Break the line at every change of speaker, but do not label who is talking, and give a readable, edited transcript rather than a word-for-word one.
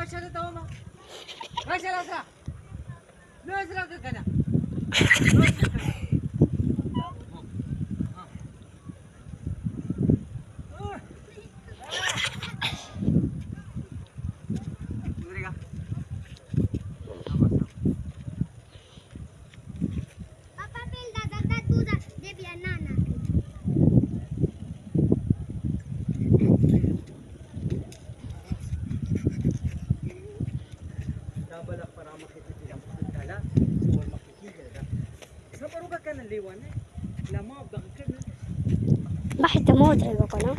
siya tahu mah. Rasa rasa. Lu rasa ke kana? Balak para makikita ang pagkala o makikita. Sa paruga ka ng liwan eh. Lama, bakit ka na?
Bakit mo? Drive ako, no?